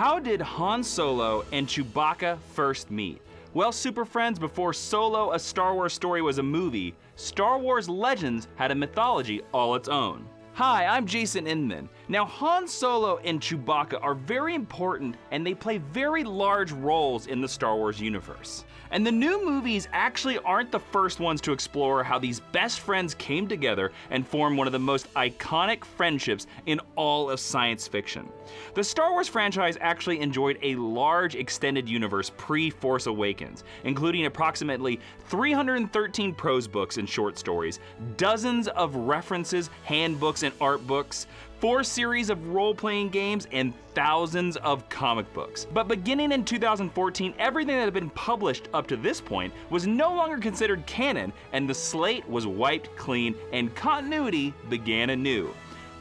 How did Han Solo and Chewbacca first meet? Well, super friends, before Solo: A Star Wars Story was a movie, Star Wars Legends had a mythology all its own. Hi, I'm Jason Inman. Now, Han Solo and Chewbacca are very important and they play very large roles in the Star Wars universe. And the new movies actually aren't the first ones to explore how these best friends came together and formed one of the most iconic friendships in all of science fiction. The Star Wars franchise actually enjoyed a large extended universe pre-Force Awakens, including approximately 313 prose books and short stories, dozens of references, handbooks, and art books, 4 series of role-playing games, and thousands of comic books. But beginning in 2014, everything that had been published up to this point was no longer considered canon, and the slate was wiped clean and continuity began anew.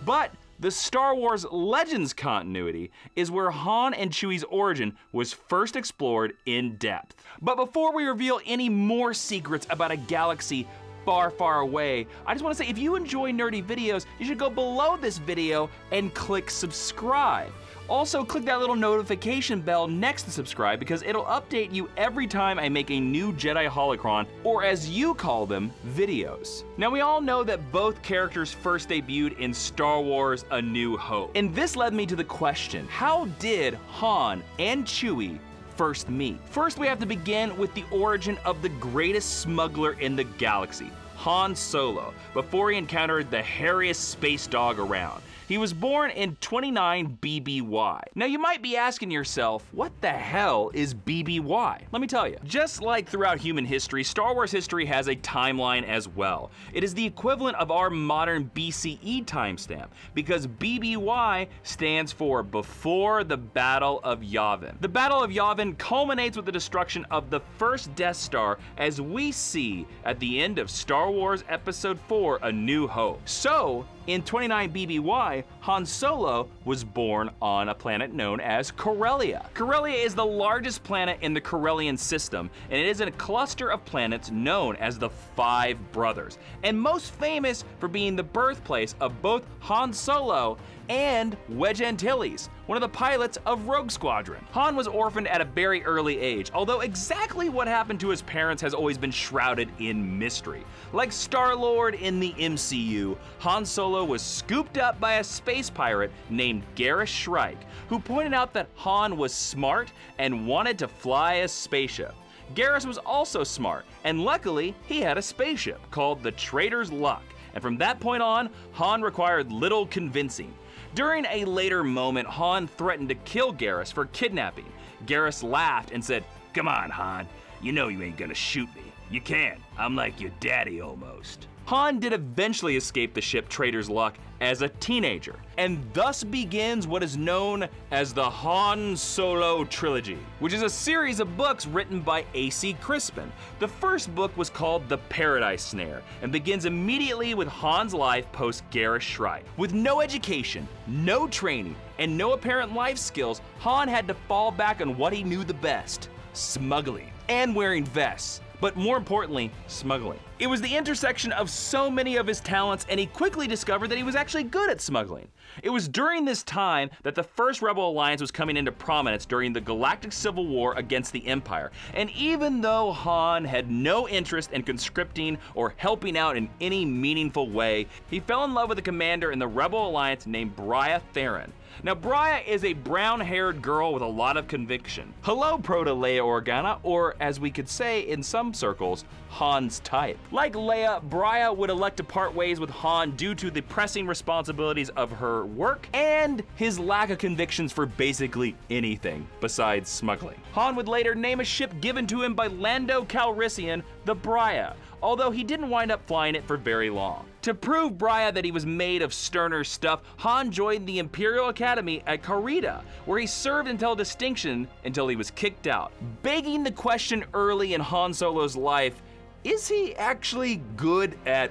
But the Star Wars Legends continuity is where Han and Chewie's origin was first explored in depth. But before we reveal any more secrets about a galaxy far, far away, I just want to say if you enjoy nerdy videos, you should go below this video and click subscribe. Also, click that little notification bell next to subscribe because it'll update you every time I make a new Jedi Holocron, or as you call them, videos. Now, we all know that both characters first debuted in Star Wars: A New Hope. And this led me to the question, how did Han and Chewie first meet? First, we have to begin with the origin of the greatest smuggler in the galaxy, Han Solo, before he encountered the hairiest space dog around. He was born in 29 BBY. Now you might be asking yourself, what the hell is BBY? Let me tell you. Just like throughout human history, Star Wars history has a timeline as well. It is the equivalent of our modern BCE timestamp, because BBY stands for Before the Battle of Yavin. The Battle of Yavin culminates with the destruction of the first Death Star, as we see at the end of Star Wars Episode 4, A New Hope. So, in 29 BBY, Han Solo was born on a planet known as Corellia. Corellia is the largest planet in the Corellian system, and it is in a cluster of planets known as the Five Brothers, and most famous for being the birthplace of both Han Solo and Wedge Antilles, one of the pilots of Rogue Squadron. Han was orphaned at a very early age, although exactly what happened to his parents has always been shrouded in mystery. Like Star-Lord in the MCU, Han Solo was scooped up by a space pirate named Garrus Shrike, who pointed out that Han was smart and wanted to fly a spaceship. Garrus was also smart, and luckily he had a spaceship called the Traitor's Luck, and from that point on, Han required little convincing. During a later moment, Han threatened to kill Garrus for kidnapping. Garrus laughed and said, "Come on, Han, you know you ain't gonna shoot me. You can't, I'm like your daddy almost." Han did eventually escape the ship Traitor's Luck as a teenager, and thus begins what is known as the Han Solo Trilogy, which is a series of books written by A.C. Crispin. The first book was called The Paradise Snare, and begins immediately with Han's life post Garrus Shrike. With no education, no training, and no apparent life skills, Han had to fall back on what he knew the best: smuggling and wearing vests. But more importantly, smuggling. It was the intersection of so many of his talents, and he quickly discovered that he was actually good at smuggling. It was during this time that the first Rebel Alliance was coming into prominence during the Galactic Civil War against the Empire. And even though Han had no interest in conscripting or helping out in any meaningful way, he fell in love with a commander in the Rebel Alliance named Briah Theron. Now, Briah is a brown-haired girl with a lot of conviction. Hello, Proto-Leia Organa, or as we could say in some circles, Han's type. Like Leia, Briah would elect to part ways with Han due to the pressing responsibilities of her work and his lack of convictions for basically anything besides smuggling. Han would later name a ship given to him by Lando Calrissian the Briah, although he didn't wind up flying it for very long. To prove Briah that he was made of sterner stuff, Han joined the Imperial Academy at Karita, where he served until distinction until he was kicked out. Begging the question early in Han Solo's life, is he actually good at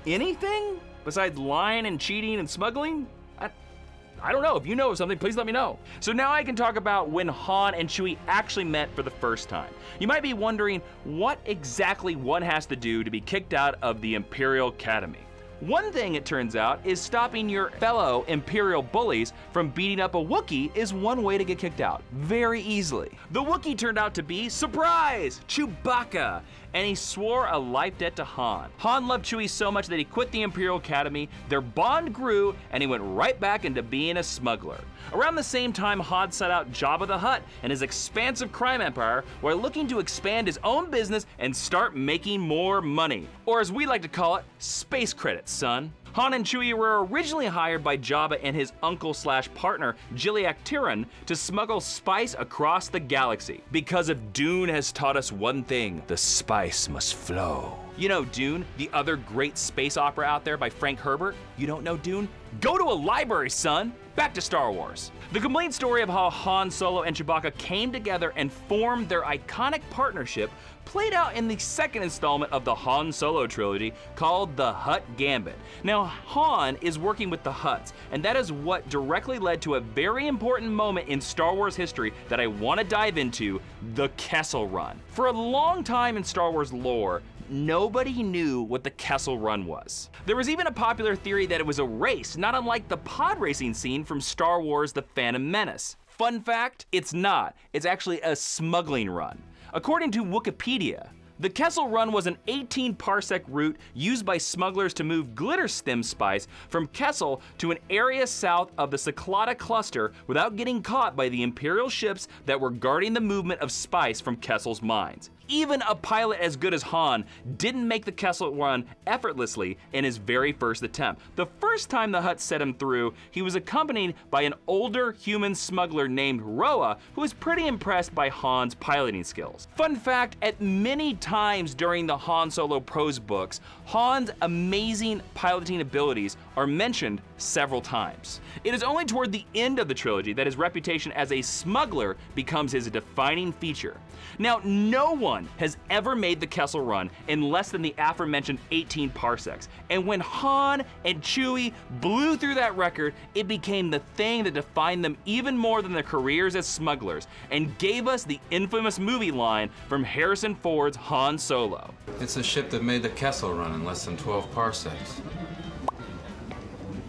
anything besides lying and cheating and smuggling? I don't know. If you know of something, please let me know. So now I can talk about when Han and Chewie actually met for the first time. You might be wondering what exactly one has to do to be kicked out of the Imperial Academy. One thing, it turns out, is stopping your fellow Imperial bullies from beating up a Wookiee is one way to get kicked out, very easily. The Wookiee turned out to be, surprise, Chewbacca, and he swore a life debt to Han. Han loved Chewie so much that he quit the Imperial Academy, their bond grew, and he went right back into being a smuggler. Around the same time, Han sought out Jabba the Hutt and his expansive crime empire while looking to expand his own business and start making more money. Or as we like to call it, space credits, son. Han and Chewie were originally hired by Jabba and his uncle/partner, Jiliak Tyron, to smuggle spice across the galaxy. Because if Dune has taught us one thing, the spice must flow. You know Dune, the other great space opera out there by Frank Herbert? You don't know Dune? Go to a library, son! Back to Star Wars. The complete story of how Han Solo and Chewbacca came together and formed their iconic partnership played out in the second installment of the Han Solo trilogy called The Hutt Gambit. Now, Han is working with the Hutts, and that is what directly led to a very important moment in Star Wars history that I want to dive into, the Kessel Run. For a long time in Star Wars lore, nobody knew what the Kessel Run was. There was even a popular theory that it was a race, not unlike the pod racing scene from Star Wars The Phantom Menace. Fun fact, it's not. It's actually a smuggling run. According to Wikipedia, the Kessel Run was an 18-parsec route used by smugglers to move glitter stem spice from Kessel to an area south of the Cyclada cluster without getting caught by the Imperial ships that were guarding the movement of spice from Kessel's mines. Even a pilot as good as Han didn't make the Kessel Run effortlessly in his very first attempt. The first time the Hutt set him through, he was accompanied by an older human smuggler named Roa, who was pretty impressed by Han's piloting skills. Fun fact, at many times during the Han Solo prose books, Han's amazing piloting abilities are mentioned several times. It is only toward the end of the trilogy that his reputation as a smuggler becomes his defining feature. Now, no one has ever made the Kessel Run in less than the aforementioned 18 parsecs. And when Han and Chewie blew through that record, it became the thing that defined them even more than their careers as smugglers, and gave us the infamous movie line from Harrison Ford's Han Solo. It's a ship that made the Kessel Run in less than 12 parsecs.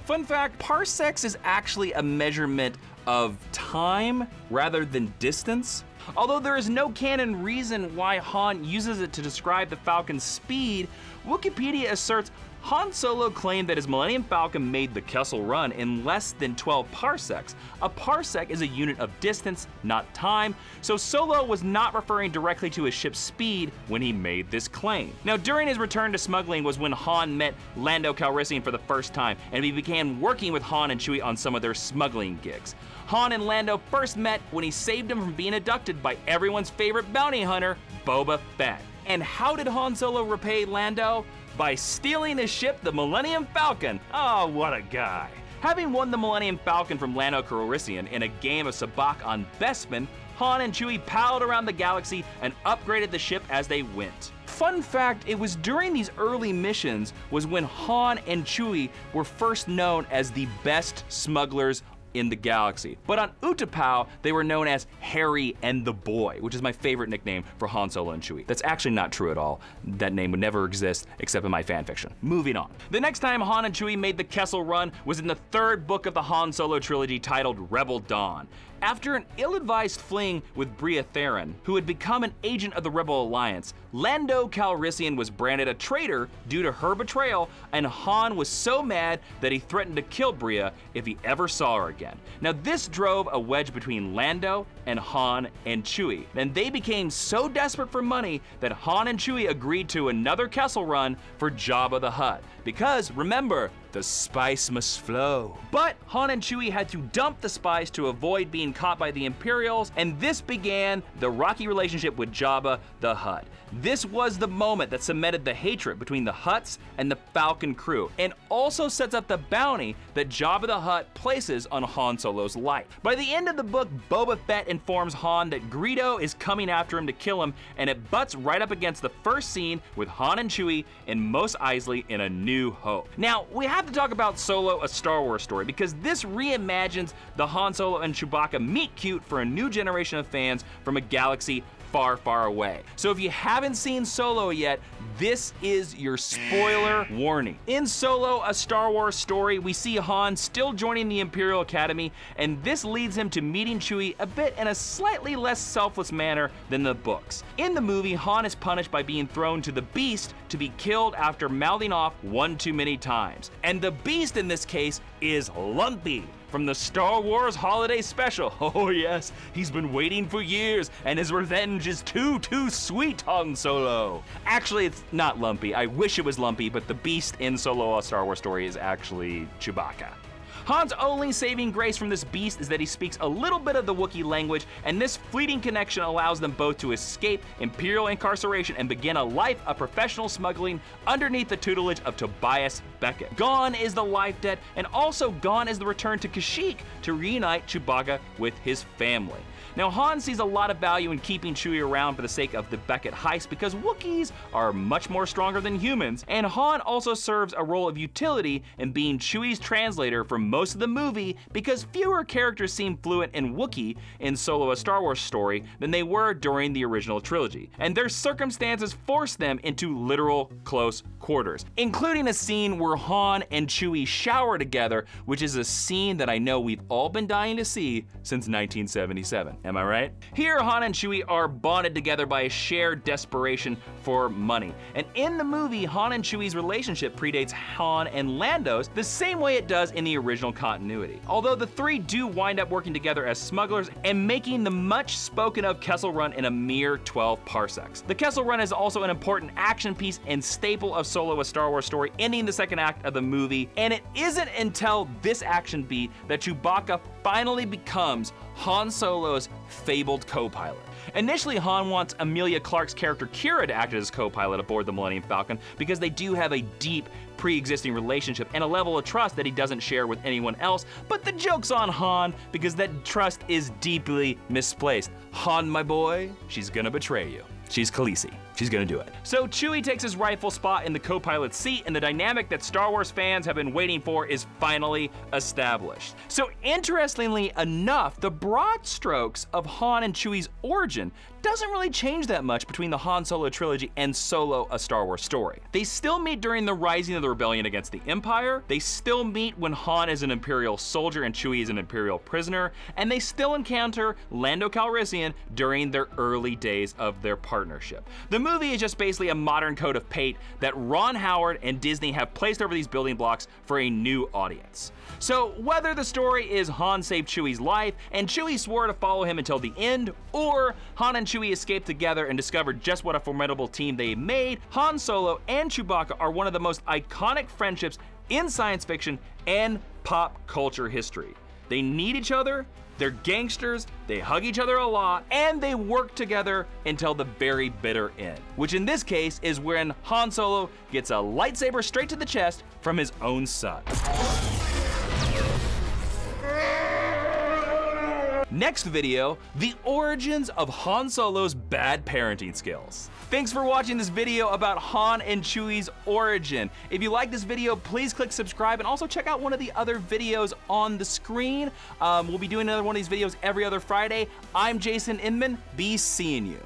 Fun fact, parsecs is actually a measurement of time rather than distance. Although there is no canon reason why Han uses it to describe the Falcon's speed, Wikipedia asserts Han Solo claimed that his Millennium Falcon made the Kessel Run in less than 12 parsecs. A parsec is a unit of distance, not time, so Solo was not referring directly to his ship's speed when he made this claim. Now, during his return to smuggling was when Han met Lando Calrissian for the first time, and he began working with Han and Chewie on some of their smuggling gigs. Han and Lando first met when he saved him from being abducted by everyone's favorite bounty hunter, Boba Fett. And how did Han Solo repay Lando? By stealing his ship, the Millennium Falcon. Oh, what a guy. Having won the Millennium Falcon from Lando Calrissian in a game of sabacc on Bespin, Han and Chewie paddled around the galaxy and upgraded the ship as they went. Fun fact, it was during these early missions was when Han and Chewie were first known as the best smugglers in the galaxy. But on Utapau, they were known as Harry and the Boy, which is my favorite nickname for Han Solo and Chewie. That's actually not true at all. That name would never exist except in my fanfiction. Moving on. The next time Han and Chewie made the Kessel Run was in the third book of the Han Solo trilogy titled Rebel Dawn. After an ill-advised fling with Bria Theron, who had become an agent of the Rebel Alliance, Lando Calrissian was branded a traitor due to her betrayal, and Han was so mad that he threatened to kill Bria if he ever saw her again. Now, this drove a wedge between Lando and Han and Chewie, and they became so desperate for money that Han and Chewie agreed to another Kessel Run for Jabba the Hutt. Because, remember, the spice must flow. But Han and Chewie had to dump the spice to avoid being caught by the Imperials, and this began the rocky relationship with Jabba the Hutt. This was the moment that cemented the hatred between the Hutts and the Falcon crew, and also sets up the bounty that Jabba the Hutt places on Han Solo's life. By the end of the book, Boba Fett informs Han that Greedo is coming after him to kill him, and it butts right up against the first scene with Han and Chewie and Mos Eisley in A New Hope. Now, we have have to talk about Solo: A Star Wars Story, because this reimagines the Han Solo and Chewbacca meet cute for a new generation of fans from a galaxy far, far away. So if you haven't seen Solo yet, this is your spoiler warning. In Solo: A Star Wars Story, we see Han still joining the Imperial Academy, and this leads him to meeting Chewie a bit in a slightly less selfless manner than the books. In the movie, Han is punished by being thrown to the Beast to be killed after mouthing off one too many times. And the Beast in this case is Lumpy from the Star Wars Holiday Special. Oh yes, he's been waiting for years, and his revenge is too sweet, Han Solo. Actually, it's not Lumpy. I wish it was Lumpy, but the Beast in Solo: A Star Wars Story is actually Chewbacca. Han's only saving grace from this beast is that he speaks a little bit of the Wookiee language, and this fleeting connection allows them both to escape Imperial incarceration and begin a life of professional smuggling underneath the tutelage of Tobias Beckett. Gone is the life debt, and also gone is the return to Kashyyyk to reunite Chewbacca with his family. Now, Han sees a lot of value in keeping Chewie around for the sake of the Beckett heist because Wookiees are much more stronger than humans, and Han also serves a role of utility in being Chewie's translator for most of the movie because fewer characters seem fluent in Wookiee in Solo: A Star Wars Story than they were during the original trilogy, and their circumstances force them into literal close quarters, including a scene where Han and Chewie shower together, which is a scene that I know we've all been dying to see since 1977. Am I right? Here, Han and Chewie are bonded together by a shared desperation for money. And in the movie, Han and Chewie's relationship predates Han and Lando's the same way it does in the original continuity. Although the three do wind up working together as smugglers and making the much spoken of Kessel Run in a mere 12 parsecs. The Kessel Run is also an important action piece and staple of Solo: A Star Wars Story, ending the second act of the movie. And it isn't until this action beat that Chewbacca finally becomes Han Solo's fabled co-pilot. Initially, Han wants Emilia Clarke's character Kira to act as his co-pilot aboard the Millennium Falcon because they do have a deep pre-existing relationship and a level of trust that he doesn't share with anyone else, but the joke's on Han because that trust is deeply misplaced. Han, my boy, she's gonna betray you. She's Khaleesi. She's gonna do it. So Chewie takes his rightful spot in the co-pilot's seat, and the dynamic that Star Wars fans have been waiting for is finally established. So interestingly enough, the broad strokes of Han and Chewie's origin doesn't really change that much between the Han Solo trilogy and Solo: A Star Wars Story. They still meet during the rising of the rebellion against the Empire, they still meet when Han is an Imperial soldier and Chewie is an Imperial prisoner, and they still encounter Lando Calrissian during their early days of their partnership. The movie is just basically a modern code of Pate that Ron Howard and Disney have placed over these building blocks for a new audience. So whether the story is Han saved Chewie's life and Chewie swore to follow him until the end, or Han and Chewie escaped together and discovered just what a formidable team they made, Han Solo and Chewbacca are one of the most iconic friendships in science fiction and pop culture history. They need each other, they're gangsters, they hug each other a lot, and they work together until the very bitter end. Which in this case is when Han Solo gets a lightsaber straight to the chest from his own son. Next video, the origins of Han Solo's bad parenting skills. Thanks for watching this video about Han and Chewie's origin. If you like this video, please click subscribe and also check out one of the other videos on the screen. We'll be doing another one of these videos every other Friday. I'm Jason Inman. Be seeing you.